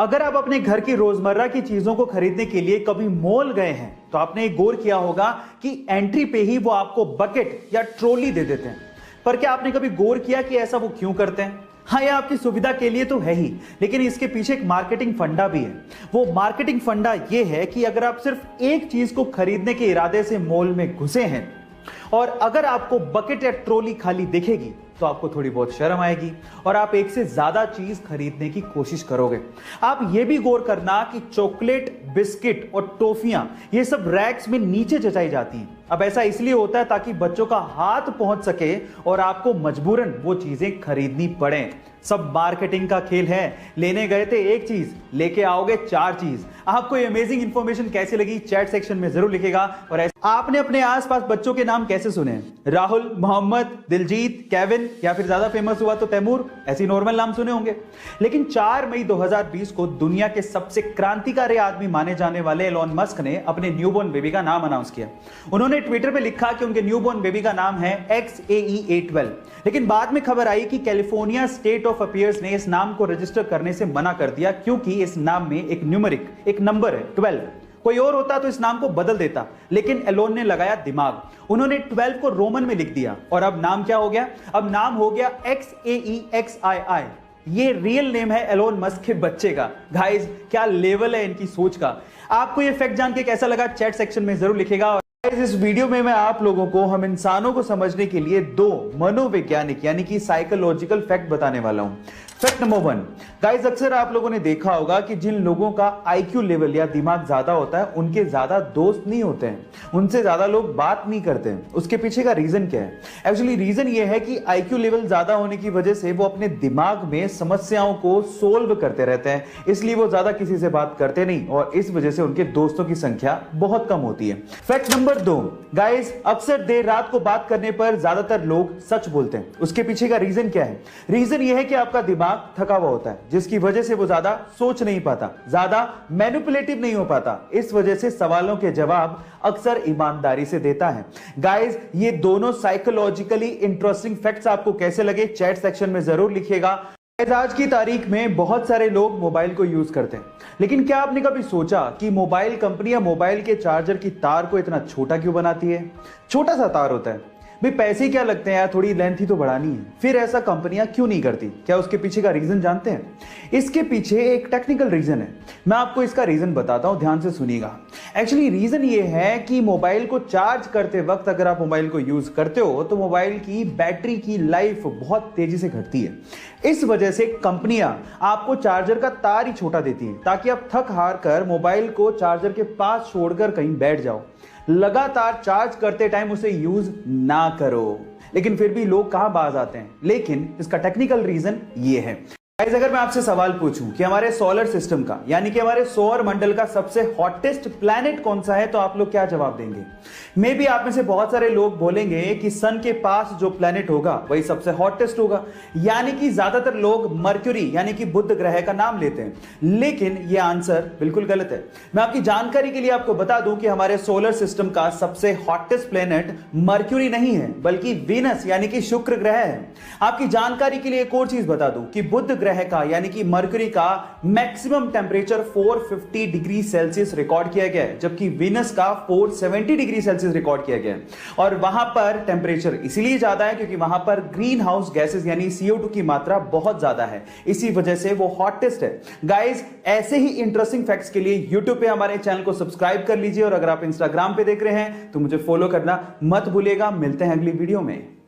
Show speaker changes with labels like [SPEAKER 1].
[SPEAKER 1] अगर आप अपने घर की रोजमर्रा की चीजों को खरीदने के लिए कभी मॉल गए हैं तो आपने एक गौर किया होगा कि एंट्री पे ही वो आपको बकेट या ट्रॉली दे देते हैं। पर क्या आपने कभी गौर किया कि ऐसा वो क्यों करते हैं? हाँ, यह आपकी सुविधा के लिए तो है ही, लेकिन इसके पीछे एक मार्केटिंग फंडा भी है। वो मार्केटिंग फंडा ये है कि अगर आप सिर्फ एक चीज को खरीदने के इरादे से मॉल में घुसे हैं और अगर आपको बकेट या ट्रॉली खाली दिखेगी तो आपको थोड़ी बहुत शर्म आएगी और आप एक से ज्यादा चीज खरीदने की कोशिश करोगे। आप ये भी गौर करना कि चॉकलेट, बिस्किट और टॉफियां ये सब रैक्स में नीचे जचाई जाती हैं। अब ऐसा इसलिए होता है ताकि बच्चों का हाथ पहुंच सके और आपको मजबूरन वो चीजें खरीदनी पड़े। सब मार्केटिंग का खेल है। लेने गए थे एक चीज, लेके आओगे 4 चीज। आपको ये अमेजिंग इंफॉर्मेशन कैसी लगी चैट सेक्शन में जरूर लिखेगा। और आपने अपने आसपास बच्चों के नाम कैसे सुने? राहुल, मोहम्मद, दिलजीत, केविन, या फिर ज्यादा फेमस हुआ तो तैमूर, ऐसी नॉर्मल नाम सुने होंगे। लेकिन 4 मई 2020 को दुनिया के सबसे क्रांतिकारी आदमी माने जाने वाले एलोन मस्क ने अपने न्यूबॉर्न बेबी का नाम अनाउंस किया। उन्होंने ट्विटर पे लिखा कि उनके न्यूबॉर्न बेबी का नाम है XAE-A12। लेकिन बाद में खबर आई कि कैलिफोर्निया स्टेट ऑफ अफेयर्स ने इस नाम को रजिस्टर करने से मना कर दिया क्योंकि इस नाम में एक नंबर है 12। कोई और होता तो इस नाम को बदल देता, लेकिन एलोन ने लगाया दिमाग। उन्होंने 12 को रोमन में लिख दिया और अब नाम क्या हो गया? अब नाम हो गया XAEXII। ये रियल नेम है एलोन मस्क के बच्चे का। गाइस, क्या लेवल है इनकी सोच का। आपको ये फैक्ट जान के कैसा लगा चैट सेक्शन में जरूर लिखेगा। इस वीडियो में मैं आप लोगों को हम इंसानों को समझने के लिए 2 मनोवैज्ञानिक यानी कि साइकोलॉजिकल फैक्ट बताने वाला हूं। फैक्ट नंबर 1, गाइस, अक्सर आप लोगों ने देखा होगा कि जिन लोगों का IQ लेवल या दिमाग ज्यादा होता है उनके ज्यादा दोस्त नहीं होते हैं, उनसे ज्यादा लोग बात नहीं करते हैं। उसके पीछे का रीजन क्या है? एक्चुअली रीजन ये है कि IQ लेवल ज्यादा होने की वजह से वो अपने दिमाग में समस्याओं को सोल्व करते रहते हैं, इसलिए वो ज्यादा किसी से बात करते नहीं और इस वजह से उनके दोस्तों की संख्या बहुत कम होती है। फैक्ट नंबर 2, गाइस, अक्सर देर रात को बात करने पर ज्यादातर लोग सच बोलते हैं। उसके पीछे का रीजन क्या है? रीजन यह है कि आपका दिमाग थका हुआ होता है, जिसकी वजह से वो ज्यादा सोच नहीं पाता, ज्यादा मैनिपुलेटिव नहीं हो पाता। इस वजह से सवालों के जवाब अक्सर ईमानदारी से देता है। गाइस, ये दोनों साइकोलॉजिकली इंटरेस्टिंग फैक्ट्स आपको कैसे लगे चैट सेक्शन में जरूर लिखिएगा। आज की तारीख में बहुत सारे लोग मोबाइल को यूज करते हैं, लेकिन क्या आपने कभी सोचा कि मोबाइल कंपनियां मोबाइल के चार्जर की तार को इतना छोटा क्यों बनाती है? छोटा सा तार होता है भाई, पैसे क्या लगते हैं यार, थोड़ी लेंथ ही तो बढ़ानी है। फिर ऐसा कंपनियां क्यों नहीं करती? क्या उसके पीछे का रीजन जानते हैं? इसके पीछे एक टेक्निकल रीजन है। मैं आपको इसका रीजन बताता हूं, ध्यान से सुनिएगा। एक्चुअली रीजन ये है कि मोबाइल को चार्ज करते वक्त अगर आप मोबाइल को यूज करते हो तो मोबाइल की बैटरी की लाइफ बहुत तेजी से घटती है। इस वजह से कंपनियां आपको चार्जर का तार ही छोटा देती है ताकि आप थक हार कर मोबाइल को चार्जर के पास छोड़कर कहीं बैठ जाओ, लगातार चार्ज करते टाइम उसे यूज ना करो। लेकिन फिर भी लोग कहां बाज आते हैं? लेकिन इसका टेक्निकल रीजन ये है। गाइस, अगर मैं आपसे सवाल पूछूं कि हमारे सोलर सिस्टम का यानी कि हमारे सौर मंडल का सबसे हॉटेस्ट प्लैनेट कौन सा है, तो आप लोग क्या जवाब देंगे? मे बी आप में से बहुत सारे लोग बोलेंगे कि सन के पास जो प्लैनेट होगा वही सबसे हॉटेस्ट होगा, यानी कि ज्यादातर लोग मर्क्यूरी यानी कि बुध ग्रह का नाम लेते हैं। लेकिन यह आंसर बिल्कुल गलत है। मैं आपकी जानकारी के लिए आपको बता दूं कि हमारे सोलर सिस्टम का सबसे हॉटेस्ट प्लैनेट मर्क्यूरी नहीं है बल्कि वीनस यानी कि शुक्र ग्रह है। आपकी जानकारी के लिए एक और चीज बता दूं कि बुध ग्रह का यानी कि मरकरी का maximum temperature 450 degree Celsius record किया गया है, जबकि वीनस का 470 डिग्री सेल्सियस रिकॉर्ड किया गया है। और वहां पर टेंपरेचर इसलिए ज्यादा है क्योंकि वहां पर ग्रीन हाउस गैसेस यानी CO2 की मात्रा बहुत ज्यादा है, इसी वजह से वो हॉटेस्ट है। गाइस, ऐसे ही इंटरेस्टिंग फैक्ट्स के लिए YouTube पे हमारे चैनल को सब्सक्राइब कर लीजिए और अगर आप इंस्टाग्राम पे देख रहे हैं तो मुझे फॉलो करना मत भूलिएगा। मिलते हैं अगली वीडियो में।